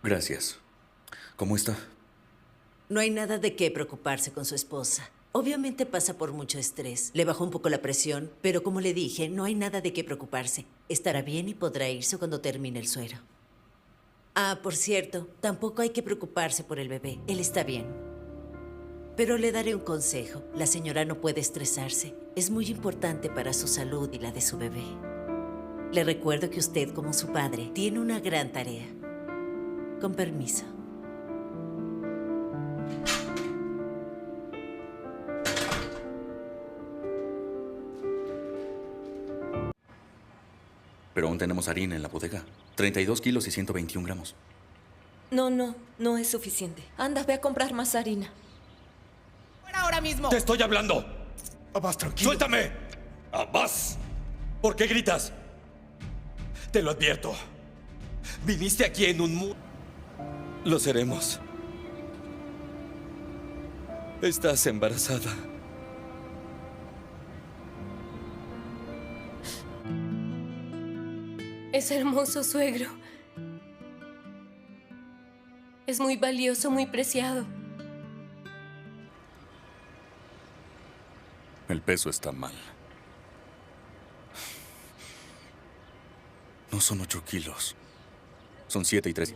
Gracias. ¿Cómo está? No hay nada de qué preocuparse con su esposa. Obviamente pasa por mucho estrés. Le bajó un poco la presión, pero como le dije, no hay nada de qué preocuparse. Estará bien y podrá irse cuando termine el suero. Ah, por cierto, tampoco hay que preocuparse por el bebé. Él está bien. Pero le daré un consejo. La señora no puede estresarse. Es muy importante para su salud y la de su bebé. Le recuerdo que usted, como su padre, tiene una gran tarea. Con permiso. Pero aún tenemos harina en la bodega. 32 kilos y 121 gramos. No es suficiente. Anda, ve a comprar más harina. ¡Fuera ahora mismo! ¡Te estoy hablando! Abbas, tranquilo. ¡Suéltame! ¡Abbas! ¿Por qué gritas? Te lo advierto. Viniste aquí en un Lo seremos. Estás embarazada. Es hermoso, suegro. Es muy valioso, muy preciado. El peso está mal. No son 8 kilos. Son 7 y 3.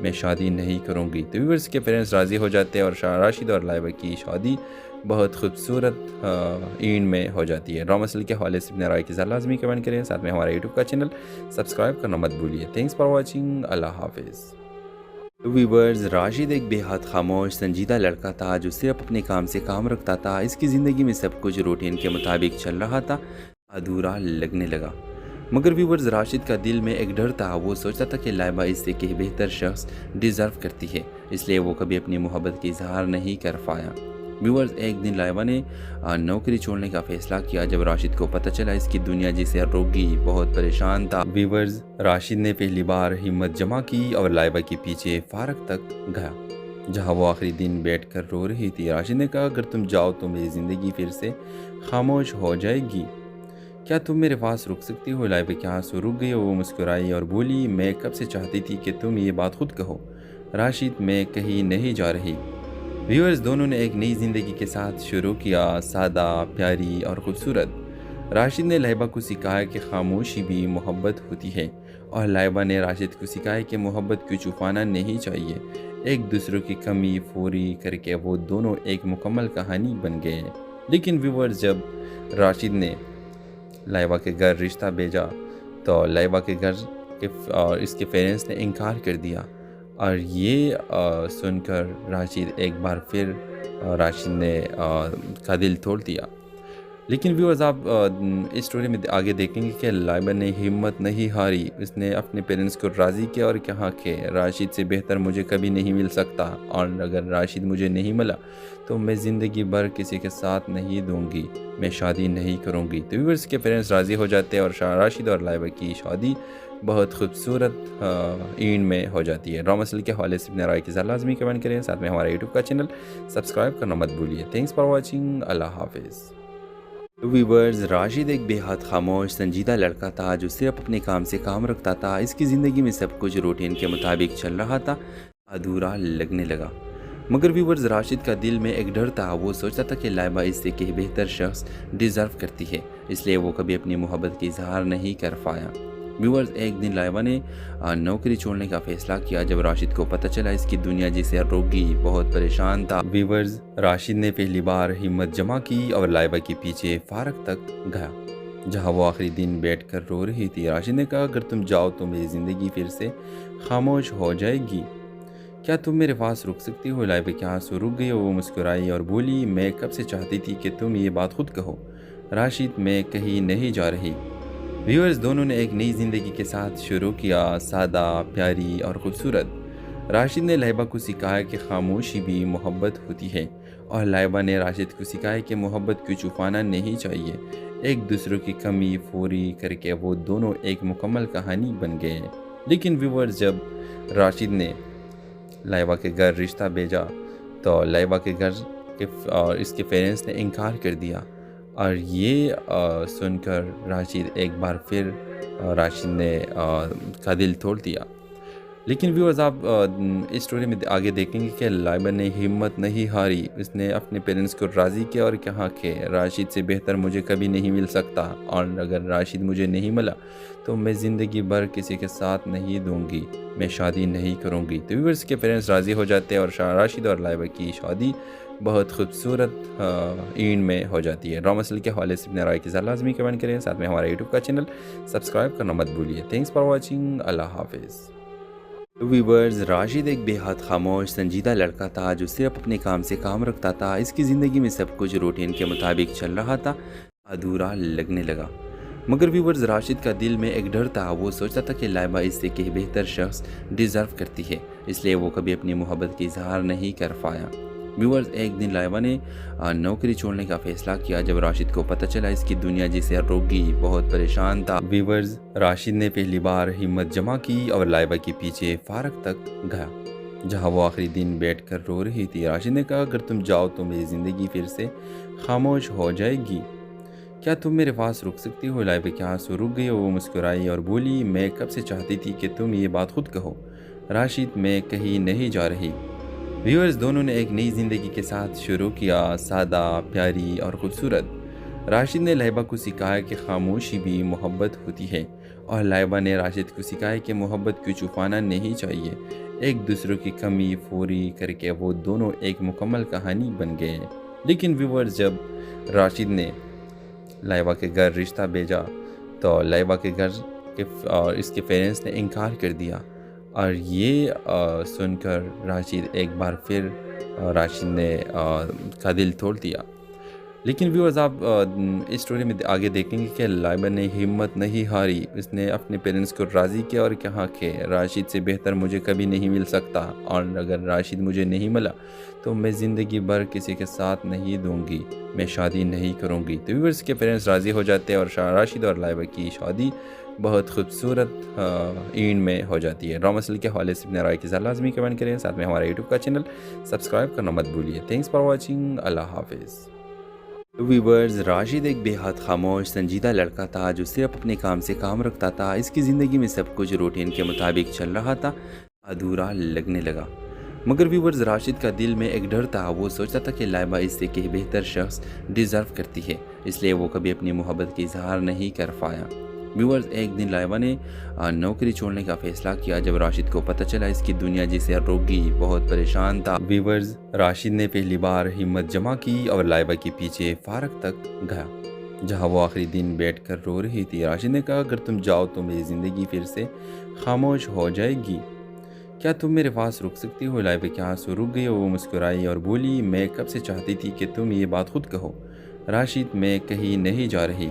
میں شادی نہیں کروں گی۔ تو viewers کے parents راضی ہو جاتے ہیں اور راشد اور لائبہ کی شادی بہت خوبصورت اینڈ میں ہو جاتی ہے۔ ڈرامہ سیریل کے حوالے سے اپنے رائے کی لازمی کمنٹ کریں، ساتھ میں ہمارا یوٹیوب کا چینل سبسکرائب کرنا مت بھولیے۔ تھینکس فار واچنگ، اللہ حافظ۔ تو ویورز، راشد ایک بے حد خاموش سنجیدہ لڑکا تھا جو صرف اپنے کام سے کام رکھتا تھا۔ اس کی زندگی میں سب کچھ روٹین کے مطابق چل رہا تھا، ادھورا لگنے لگا۔ مگر ویورز، راشد کا دل میں ایک ڈر تھا۔ وہ سوچتا تھا کہ لائبہ اس سے کہ بہتر شخص ڈیزرو کرتی ہے، اس لیے وہ کبھی اپنی محبت کی اظہار نہیں کر پایا۔ ویورز، ایک دن لائبہ نے نوکری چھوڑنے کا فیصلہ کیا جب راشد کو پتہ چلا اس کی دنیا جسے روگی بہت پریشان تھا۔ ویورز، راشد نے پہلی بار ہمت جمع کی اور لائبہ کے پیچھے فارغ تک گیا جہاں وہ آخری دن بیٹھ کر رو رہی تھی۔ راشد نے کہا، اگر تم جاؤ تو میری زندگی پھر سے خاموش ہو جائے گی، کیا تم میرے پاس رک سکتی ہو؟ لائبہ کے آنسو رک گئے، وہ مسکرائی اور بولی، میں کب سے چاہتی تھی کہ تم یہ بات خود کہو۔ راشد، میں کہیں نہیں جا رہی۔ ویورز، دونوں نے ایک نئی زندگی کے ساتھ شروع کیا، سادہ، پیاری اور خوبصورت۔ راشد نے لائبہ کو سکھایا کہ خاموشی بھی محبت ہوتی ہے اور لائبہ نے راشد کو سکھایا کہ محبت کو چھپانا نہیں چاہیے۔ ایک دوسرے کی کمی پوری کر کے وہ دونوں ایک مکمل کہانی بن گئے۔ لیکن ویورز، جب راشد نے لائبہ کے گھر رشتہ بھیجا تو لائبہ کے گھر اور اس کے پیرنٹس نے انکار کر دیا، اور یہ سن کر راشد ایک بار پھر راشد نے کا دل توڑ دیا۔ لیکن ویورز، آپ اس سٹوری میں آگے دیکھیں گے کہ لائبہ نے ہمت نہیں ہاری، اس نے اپنے پیرنٹس کو راضی کیا اور کہا کہ راشد سے بہتر مجھے کبھی نہیں مل سکتا، اور اگر راشد مجھے نہیں ملا تو میں زندگی بھر کسی کے ساتھ نہیں دوں گی، میں شادی نہیں کروں گی۔ تو ویورز کے پیرنٹس راضی ہو جاتے ہیں اور راشد اور لائبہ کی شادی بہت خوبصورت اینڈ میں ہو جاتی ہے۔ ڈرامہ سیریل کے حوالے سے اپنے رائے کی لازمی کمنٹ کریں، ساتھ میں ہمارا یوٹیوب کا چینل سبسکرائب کرنا مت بھولیے۔ تھینکس فار واچنگ، اللہ حافظ۔ تو ویورز، راشد ایک بے حد خاموش سنجیدہ لڑکا تھا جو صرف اپنے کام سے کام رکھتا تھا۔ اس کی زندگی میں سب کچھ روٹین کے مطابق چل رہا تھا، ادھورا لگنے لگا۔ مگر ویورز، راشد کا دل میں ایک ڈر تھا۔ وہ سوچتا تھا کہ لائبہ اس سے کہ بہتر شخص ڈیزرو کرتی ہے، اس لیے وہ کبھی اپنی محبت کی اظہار نہیں کر پایا۔ ویورز، ایک دن لائبہ نے نوکری چھوڑنے کا فیصلہ کیا جب راشد کو پتہ چلا اس کی دنیا جسے روگی بہت پریشان تھا۔ ویورز، راشد نے پہلی بار ہمت جمع کی اور لائبہ کے پیچھے فارغ تک گیا جہاں وہ آخری دن بیٹھ کر رو رہی تھی۔ راشد نے کہا، اگر تم جاؤ تو میری زندگی پھر سے خاموش ہو جائے گی، کیا تم میرے پاس رک سکتی ہو؟ لائبہ کے آنسو رک گئے، وہ مسکرائی اور بولی، میں کب سے چاہتی تھی کہ تم یہ بات خود کہو۔ راشد، میں کہیں نہیں جا رہی۔ ویورز، دونوں نے ایک نئی زندگی کے ساتھ شروع کیا، سادہ، پیاری اور خوبصورت۔ راشد نے لائبہ کو سکھایا کہ خاموشی بھی محبت ہوتی ہے اور لائبہ نے راشد کو سکھایا کہ محبت کو چھپانا نہیں چاہیے۔ ایک دوسرے کی کمی پوری کر کے وہ دونوں ایک مکمل کہانی بن گئے۔ لیکن ویورز، جب راشد نے لائبہ کے گھر رشتہ بھیجا تو لائبہ کے گھر اور اس کے پیرنٹس نے انکار کر دیا، اور یہ سن کر راشد ایک بار پھر راشد نے کا دل توڑ دیا۔ لیکن ویورز، آپ اس سٹوری میں آگے دیکھیں گے کہ لائبہ نے ہمت نہیں ہاری، اس نے اپنے پیرنٹس کو راضی کیا اور کہا کہ راشد سے بہتر مجھے کبھی نہیں مل سکتا، اور اگر راشد مجھے نہیں ملا تو میں زندگی بھر کسی کے ساتھ نہیں دوں گی، میں شادی نہیں کروں گی۔ تو ویورز کے پیرنٹس راضی ہو جاتے ہیں اور راشد اور لائبہ کی شادی بہت خوبصورت اینڈ میں ہو جاتی ہے۔ ڈرامہ سیریل کے حوالے سے اپنے رائے کی لازمی کمنٹ کریں، ساتھ میں ہمارا یوٹیوب کا چینل سبسکرائب کرنا مت بھولیے۔ تھینکس فار واچنگ، اللہ حافظ۔ تو ویورز، راشد ایک بے حد خاموش سنجیدہ لڑکا تھا جو صرف اپنے کام سے کام رکھتا تھا۔ اس کی زندگی میں سب کچھ روٹین کے مطابق چل رہا تھا، ادھورا لگنے لگا۔ مگر ویورز، راشد کا دل میں ایک ڈر تھا۔ وہ سوچتا تھا کہ لائبہ اس سے کہ بہتر شخص ڈیزرو کرتی ہے، اس لیے وہ کبھی اپنی محبت کی اظہار نہیں کر پایا۔ ویورز، ایک دن لائبہ نے نوکری چھوڑنے کا فیصلہ کیا جب راشد کو پتہ چلا اس کی دنیا جسے روگی بہت پریشان تھا۔ ویورز، راشد نے پہلی بار ہمت جمع کی اور لائبہ کے پیچھے فارغ تک گیا جہاں وہ آخری دن بیٹھ کر رو رہی تھی۔ راشد نے کہا، اگر تم جاؤ تو میری زندگی پھر سے خاموش ہو جائے گی، کیا تم میرے پاس رک سکتی ہو؟ لائبہ کے آنسو رک گئے، وہ مسکرائی اور بولی، میں کب سے چاہتی تھی کہ تم یہ بات خود کہو۔ راشد، میں کہیں نہیں جا رہی۔ ویورز، دونوں نے ایک نئی زندگی کے ساتھ شروع کیا، سادہ، پیاری اور خوبصورت۔ راشد نے لائبہ کو سکھایا کہ خاموشی بھی محبت ہوتی ہے اور لائبہ نے راشد کو سکھایا کہ محبت کو چھپانا نہیں چاہیے، ایک دوسرے کی کمی پوری کر کے وہ دونوں ایک مکمل کہانی بن گئے۔ لیکن ویورز، جب راشد نے لائبہ کے گھر رشتہ بھیجا تو لائبہ کے گھر اور اس کے پیرنٹس نے انکار کر دیا، اور یہ سن کر راشد ایک بار پھر راشد نے کا دل توڑ دیا۔ لیکن ویورز، آپ اس سٹوری میں آگے دیکھیں گے کہ لائبہ نے ہمت نہیں ہاری، اس نے اپنے پیرنٹس کو راضی کیا اور کہا کہ راشد سے بہتر مجھے کبھی نہیں مل سکتا، اور اگر راشد مجھے نہیں ملا تو میں زندگی بھر کسی کے ساتھ نہیں دوں گی، میں شادی نہیں کروں گی۔ تو ویورز کے پیرنٹس راضی ہو جاتے ہیں اور راشد اور لائبہ کی شادی بہت خوبصورت اینڈ میں ہو جاتی ہے۔ ڈرامہ مسئلے کے حوالے سے اپنے رائے کے ساتھ لازمی کمنٹ کریں، ساتھ میں ہمارا یوٹیوب کا چینل سبسکرائب کرنا مت بھولیے۔ تھینکس فار واچنگ، اللہ حافظ۔ ویورز، راشد ایک بے حد خاموش سنجیدہ لڑکا تھا جو صرف اپنے کام سے کام رکھتا تھا۔ اس کی زندگی میں سب کچھ روٹین کے مطابق چل رہا تھا، ادھورا لگنے لگا۔ مگر ویورز، راشد کا دل میں ایک ڈر تھا، وہ سوچتا تھا کہ لائبہ اس سے کہ بہتر شخص ڈیزرو کرتی ہے، اس لیے وہ کبھی اپنی محبت کا اظہار نہیں کر پایا۔ ویورز، ایک دن لائبہ نے نوکری چھوڑنے کا فیصلہ کیا جب راشد کو پتہ چلا اس کی دنیا جسے روگی بہت پریشان تھا۔ ویورز، راشد نے پہلی بار ہمت جمع کی اور لائبہ کے پیچھے فارغ تک گیا جہاں وہ آخری دن بیٹھ کر رو رہی تھی۔ راشد نے کہا، اگر تم جاؤ تو میری زندگی پھر سے خاموش ہو جائے گی، کیا تم میرے پاس رک سکتی ہو؟ لائبہ کے آنسو رک گئے، وہ مسکرائی اور بولی، میں کب سے چاہتی تھی کہ تم یہ بات خود کہو۔ راشد، میں کہیں نہیں جا رہی۔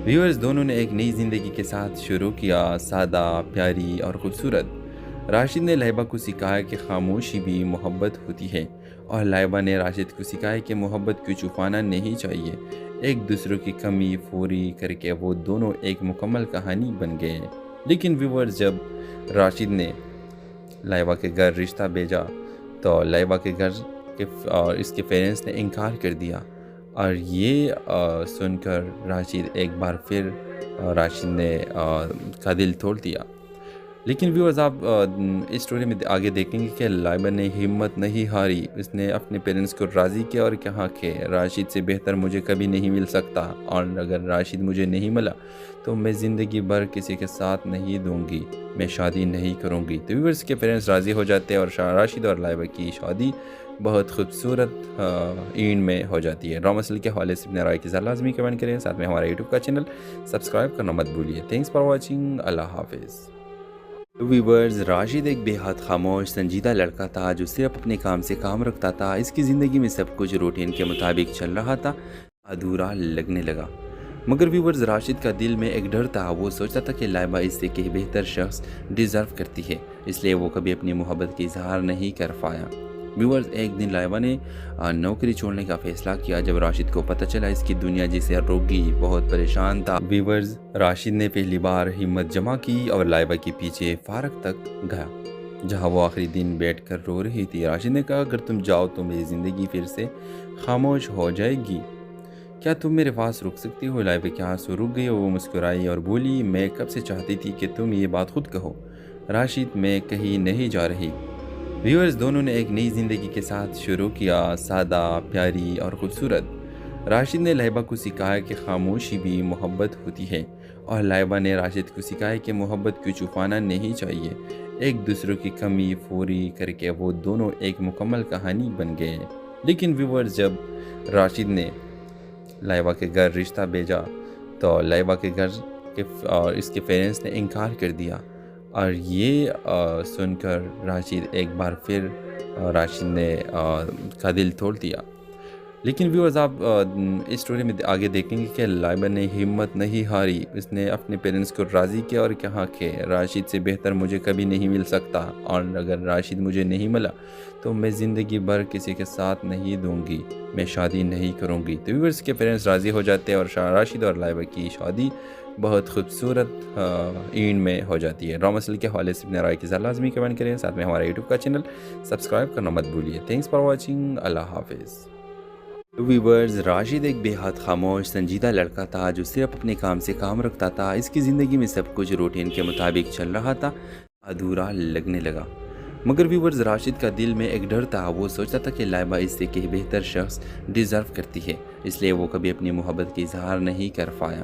ویورز، دونوں نے ایک نئی زندگی کے ساتھ شروع کیا، سادہ، پیاری اور خوبصورت۔ راشد نے لائبہ کو سکھایا کہ خاموشی بھی محبت ہوتی ہے، اور لائبہ نے راشد کو سکھایا کہ محبت کو چھپانا نہیں چاہیے، ایک دوسرے کی کمی پوری کر کے وہ دونوں ایک مکمل کہانی بن گئے۔ لیکن ویورز، جب راشد نے لائبہ کے گھر رشتہ بھیجا تو لائبہ کے گھر اور اس کے پیرنٹس نے انکار کر دیا، اور یہ سن کر راشد ایک بار پھر راشد نے کا دل توڑ دیا۔ لیکن ویورز، آپ اس سٹوری میں آگے دیکھیں گے کہ لائبہ نے ہمت نہیں ہاری، اس نے اپنے پیرنٹس کو راضی کیا اور کہا کہ راشد سے بہتر مجھے کبھی نہیں مل سکتا، اور اگر راشد مجھے نہیں ملا تو میں زندگی بھر کسی کے ساتھ نہیں دوں گی، میں شادی نہیں کروں گی۔ تو ویورز کے پیرنٹس راضی ہو جاتے ہیں اور راشد اور لائبہ کی شادی بہت خوبصورت اینڈ میں ہو جاتی ہے۔ ڈرامہ مسئلے کے حوالے سے اپنے رائے کے ساتھ لازمی کمنٹ کریں، ساتھ میں ہمارا یوٹیوب کا چینل سبسکرائب کرنا مت بھولیے۔ تھینکس فار واچنگ، اللہ حافظ۔ ویورز، راشد ایک بے حد خاموش سنجیدہ لڑکا تھا جو صرف اپنے کام سے کام رکھتا تھا۔ اس کی زندگی میں سب کچھ روٹین کے مطابق چل رہا تھا، ادھورا لگنے لگا۔ مگر ویورز، راشد کا دل میں ایک ڈر تھا، وہ سوچتا تھا کہ لائبہ اس سے کہ بہتر شخص ڈیزرو کرتی ہے، اس لیے وہ کبھی اپنی محبت کا اظہار نہیں کر پایا۔ ویورز، ایک دن لائبہ نے نوکری چھوڑنے کا فیصلہ کیا جب راشد کو پتہ چلا اس کی دنیا جسے روگی بہت پریشان تھا۔ ویورز، راشد نے پہلی بار ہمت جمع کی اور لائبہ کے پیچھے فارغ تک گیا جہاں وہ آخری دن بیٹھ کر رو رہی تھی۔ راشد نے کہا، اگر تم جاؤ تو میری زندگی پھر سے خاموش ہو جائے گی، کیا تم میرے پاس رک سکتی ہو؟ لائبہ کے آنسو رک گئے، وہ مسکرائی اور بولی، میں کب سے چاہتی تھی کہ تم یہ بات خود کہو۔ راشد، میں کہیں نہیں جا رہی۔ ویورز، دونوں نے ایک نئی زندگی کے ساتھ شروع کیا، سادہ، پیاری اور خوبصورت۔ راشد نے لائبہ کو سکھایا کہ خاموشی بھی محبت ہوتی ہے، اور لائبہ نے راشد کو سکھایا کہ محبت کو چھپانا نہیں چاہیے، ایک دوسرے کی کمی پوری کر کے وہ دونوں ایک مکمل کہانی بن گئے۔ لیکن ویورز، جب راشد نے لائبہ کے گھر رشتہ بھیجا تو لائبہ کے گھر اور اس کے پیرنٹس نے انکار کر دیا، اور یہ سن کر راشد ایک بار پھر راشد نے کا دل توڑ دیا۔ لیکن ویورز، آپ اس سٹوری میں آگے دیکھیں گے کہ لائبہ نے ہمت نہیں ہاری، اس نے اپنے پیرنٹس کو راضی کیا اور کہا کہ راشد سے بہتر مجھے کبھی نہیں مل سکتا، اور اگر راشد مجھے نہیں ملا تو میں زندگی بھر کسی کے ساتھ نہیں دوں گی، میں شادی نہیں کروں گی۔ تو ویورز کے پیرنٹس راضی ہو جاتے ہیں اور راشد اور لائبہ کی شادی بہت خوبصورت اینڈ میں ہو جاتی ہے۔ ڈرامہ مسئلے کے حوالے سے اپنے رائے کے ساتھ لازمی کمنٹ کریں، ساتھ میں ہمارا یوٹیوب کا چینل سبسکرائب کرنا مت بھولیے۔ تھینکس فار واچنگ، اللہ حافظ۔ ویورز، راشد ایک بے حد خاموش سنجیدہ لڑکا تھا جو صرف اپنے کام سے کام رکھتا تھا۔ اس کی زندگی میں سب کچھ روٹین کے مطابق چل رہا تھا، ادھورا لگنے لگا۔ مگر ویورز، راشد کا دل میں ایک ڈر تھا، وہ سوچتا تھا کہ لائبہ اس سے کہ بہتر شخص ڈیزرو کرتی ہے، اس لیے وہ کبھی اپنی محبت کا اظہار نہیں کر پایا۔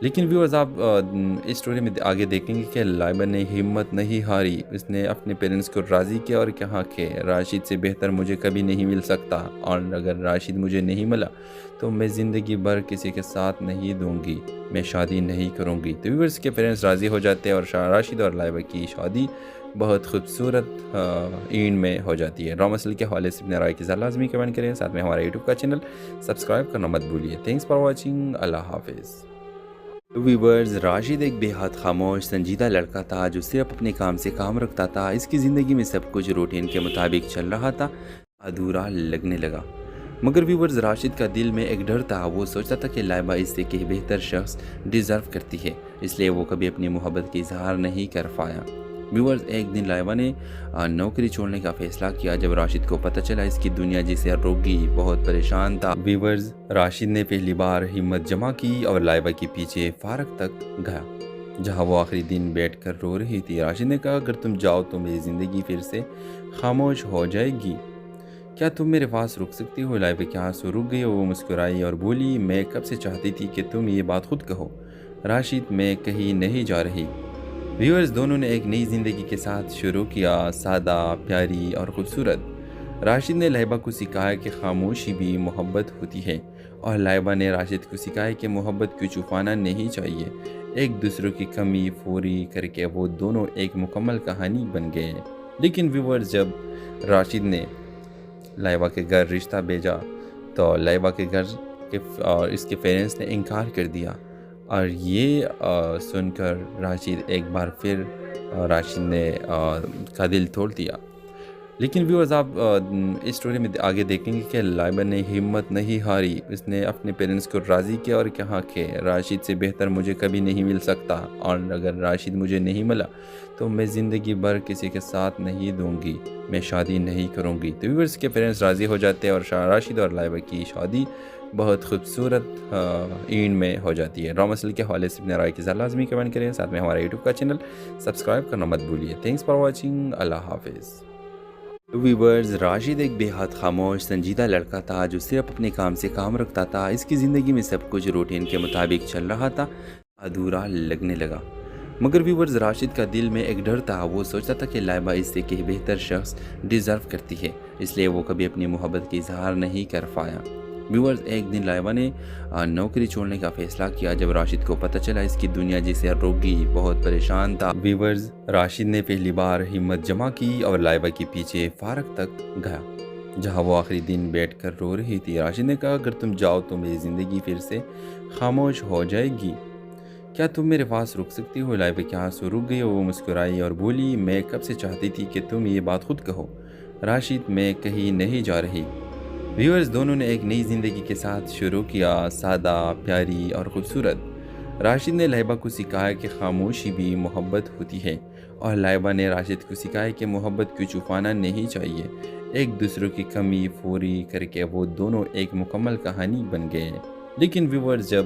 لیکن ویورز آپ اس سٹوری میں آگے دیکھیں گے کہ لائبہ نے ہمت نہیں ہاری، اس نے اپنے پیرنٹس کو راضی کیا اور کہا کہ راشد سے بہتر مجھے کبھی نہیں مل سکتا، اور اگر راشد مجھے نہیں ملا تو میں زندگی بھر کسی کے ساتھ نہیں دوں گی، میں شادی نہیں کروں گی۔ تو ویورز کے پیرنٹس راضی ہو جاتے ہیں اور راشد اور لائبہ کی شادی بہت خوبصورت اینڈ میں ہو جاتی ہے۔ ڈرامہ سیریل کے حوالے سے اپنے رائے کی ذرا لازمی کمنٹ کریں، ساتھ میں ہمارا یوٹیوب کا چینل سبسکرائب کرنا مت بھولیے۔ تھینکس فار واچنگ، اللہ حافظ۔ ویورز، راشد ایک بے حد خاموش سنجیدہ لڑکا تھا جو صرف اپنے کام سے کام رکھتا تھا۔ اس کی زندگی میں سب کچھ روٹین کے مطابق چل رہا تھا، ادھورا لگنے لگا۔ مگر ویورز، راشد کا دل میں ایک ڈر تھا، وہ سوچتا تھا کہ لائبہ اس سے کہ بہتر شخص ڈیزرو کرتی ہے، اس لیے وہ کبھی اپنی محبت کا اظہار نہیں کر پایا۔ ویورز، ایک دن لائبہ نے نوکری چھوڑنے کا فیصلہ کیا جب راشد کو پتہ چلا اس کی دنیا جسے روگی بہت پریشان تھا۔ ویورز، راشد نے پہلی بار ہمت جمع کی اور لائبہ کے پیچھے فارغ تک گیا جہاں وہ آخری دن بیٹھ کر رو رہی تھی۔ راشد نے کہا، اگر تم جاؤ تو میری زندگی پھر سے خاموش ہو جائے گی، کیا تم میرے پاس رک سکتی ہو؟ لائبہ کے آنسو رک گئے، وہ مسکرائی اور بولی، میں کب سے چاہتی تھی کہ تم یہ بات خود کہو۔ راشد، میں کہیں نہیں جا رہی۔ ویورز، دونوں نے ایک نئی زندگی کے ساتھ شروع کیا، سادہ، پیاری اور خوبصورت۔ راشد نے لائبہ کو سکھایا کہ خاموشی بھی محبت ہوتی ہے، اور لائبہ نے راشد کو سکھایا کہ محبت کو چھپانا نہیں چاہیے۔ ایک دوسرے کی کمی پوری کر کے وہ دونوں ایک مکمل کہانی بن گئے۔ لیکن ویورز، جب راشد نے لائبہ کے گھر رشتہ بھیجا تو لائبہ کے گھر اور اس کے پیرنٹس نے انکار کر دیا، اور یہ سن کر راشد ایک بار پھر راشد نے کا دل توڑ دیا۔ لیکن ویورز، آپ اس سٹوری میں آگے دیکھیں گے کہ لائبہ نے ہمت نہیں ہاری، اس نے اپنے پیرنٹس کو راضی کیا اور کہا کہ راشد سے بہتر مجھے کبھی نہیں مل سکتا، اور اگر راشد مجھے نہیں ملا تو میں زندگی بھر کسی کے ساتھ نہیں دوں گی، میں شادی نہیں کروں گی۔ تو ویورز کے پیرنٹس راضی ہو جاتے ہیں اور راشد اور لائبہ کی شادی بہت خوبصورت اینڈ میں ہو جاتی ہے۔ ڈرامہ سیریل کے حوالے سے اپنے رائے کی ذرا لازمی کمنٹ کریں، ساتھ میں ہمارا یوٹیوب کا چینل سبسکرائب کرنا مت بھولیے۔ تھینکس فار واچنگ، اللہ حافظ۔ ویورز، راشد ایک بے حد خاموش سنجیدہ لڑکا تھا جو صرف اپنے کام سے کام رکھتا تھا۔ اس کی زندگی میں سب کچھ روٹین کے مطابق چل رہا تھا، ادھورا لگنے لگا۔ مگر ویورز، راشد کا دل میں ایک ڈر تھا، وہ سوچتا تھا کہ لائبہ اس سے کہ بہتر شخص ڈیزرو کرتی ہے، اس لیے وہ کبھی اپنی محبت کا اظہار نہیں کر پایا۔ ویورز، ایک دن لائبہ نے نوکری چھوڑنے کا فیصلہ کیا جب راشد کو پتہ چلا اس کی دنیا جسے روگی بہت پریشان تھا۔ ویورز، راشد نے پہلی بار ہمت جمع کی اور لائبہ کے پیچھے فارغ تک گیا جہاں وہ آخری دن بیٹھ کر رو رہی تھی۔ راشد نے کہا، اگر تم جاؤ تو میری زندگی پھر سے خاموش ہو جائے گی، کیا تم میرے پاس رک سکتی ہو؟ لائبہ کے آنسو رک گئے، وہ مسکرائی اور بولی، میں کب سے چاہتی تھی کہ تم یہ بات خود کہو۔ راشد، میں کہیں نہیں جا رہی۔ ویورز، دونوں نے ایک نئی زندگی کے ساتھ شروع کیا، سادہ، پیاری اور خوبصورت۔ راشد نے لائبہ کو سکھایا کہ خاموشی بھی محبت ہوتی ہے، اور لائبہ نے راشد کو سکھایا کہ محبت کو چھپانا نہیں چاہیے۔ ایک دوسرے کی کمی پوری کر کے وہ دونوں ایک مکمل کہانی بن گئے۔ لیکن ویورز، جب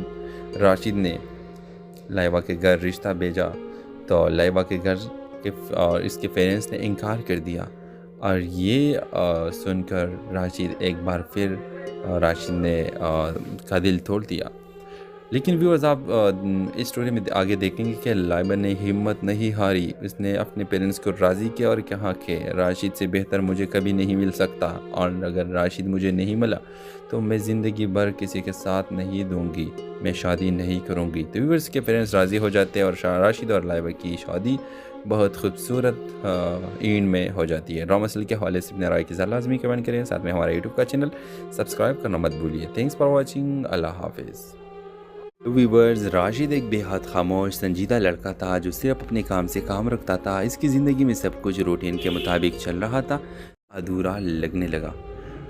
راشد نے لائبہ کے گھر رشتہ بھیجا تو لائبہ کے گھر اور اس کے پیرنٹس نے انکار کر دیا، اور یہ سن کر راشد ایک بار پھر راشد نے کا دل توڑ دیا۔ لیکن ویورز، آپ اس سٹوری میں آگے دیکھیں گے کہ لائبہ نے ہمت نہیں ہاری، اس نے اپنے پیرنٹس کو راضی کیا اور کہا کہ راشد سے بہتر مجھے کبھی نہیں مل سکتا، اور اگر راشد مجھے نہیں ملا تو میں زندگی بھر کسی کے ساتھ نہیں دوں گی، میں شادی نہیں کروں گی۔ تو ویورز کے پیرنٹس راضی ہو جاتے ہیں اور راشد اور لائبہ کی شادی بہت خوبصورت اینڈ میں ہو جاتی ہے۔ ڈرامہ سیریل کے حوالے سے اپنے رائے کی ذرا لازمی کمنٹ کریں، ساتھ میں ہمارا یوٹیوب کا چینل سبسکرائب کرنا مت بھولیے۔ تھینکس فار واچنگ، اللہ حافظ۔ ویورز، راشد ایک بے حد خاموش سنجیدہ لڑکا تھا جو صرف اپنے کام سے کام رکھتا تھا۔ اس کی زندگی میں سب کچھ روٹین کے مطابق چل رہا تھا، ادھورا لگنے لگا۔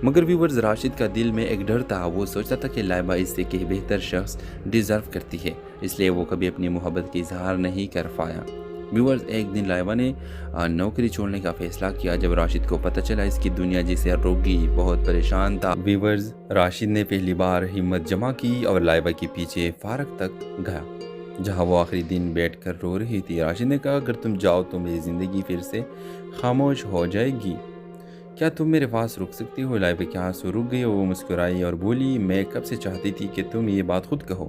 مگر ویورز، راشد کا دل میں ایک ڈر تھا، وہ سوچتا تھا کہ لائبہ اس سے کہ بہتر شخص ڈیزرو کرتی ہے، اس لیے وہ کبھی اپنی محبت کا اظہار نہیں کر پایا۔ ویورز، ایک دن لائبہ نے نوکری چھوڑنے کا فیصلہ کیا جب راشد کو پتہ چلا اس کی دنیا جسے روگی بہت پریشان تھا۔ ویورز، راشد نے پہلی بار ہمت جمع کی اور لائبہ کے پیچھے فارغ تک گیا جہاں وہ آخری دن بیٹھ کر رو رہی تھی۔ راشد نے کہا، اگر تم جاؤ تو میری زندگی پھر سے خاموش ہو جائے گی، کیا تم میرے پاس رک سکتی ہو؟ لائبہ کے آنسو رک گئے، وہ مسکرائی اور بولی، میں کب سے چاہتی تھی کہ تم یہ بات خود کہو۔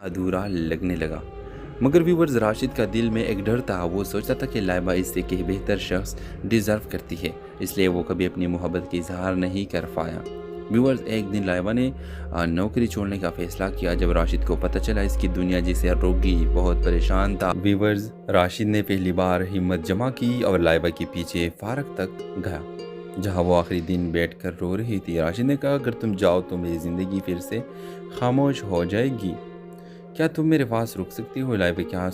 ادھورا لگنے لگا۔ مگر ویورز راشد کا دل میں ایک ڈر تھا، وہ سوچتا تھا کہ لائبہ اس سے کہ بہتر شخص ڈیزرو کرتی ہے، اس لیے وہ کبھی اپنی محبت کا اظہار نہیں کر پایا۔ ویورز ایک دن لائبہ نے نوکری چھوڑنے کا فیصلہ کیا جب راشد کو پتہ چلا اس کی دنیا جسے روگی بہت پریشان تھا۔ ویورز راشد نے پہلی بار ہمت جمع کی اور لائبہ کے پیچھے فارغ تک گیا جہاں وہ آخری دن بیٹھ کر رو رہی تھی۔ راشد نے کہا، اگر تم جاؤ تو میری زندگی پھر سے خاموش ہو جائے گی، کیا تم میرے پاس رک سکتی ہو؟ لائبہ کے آنسو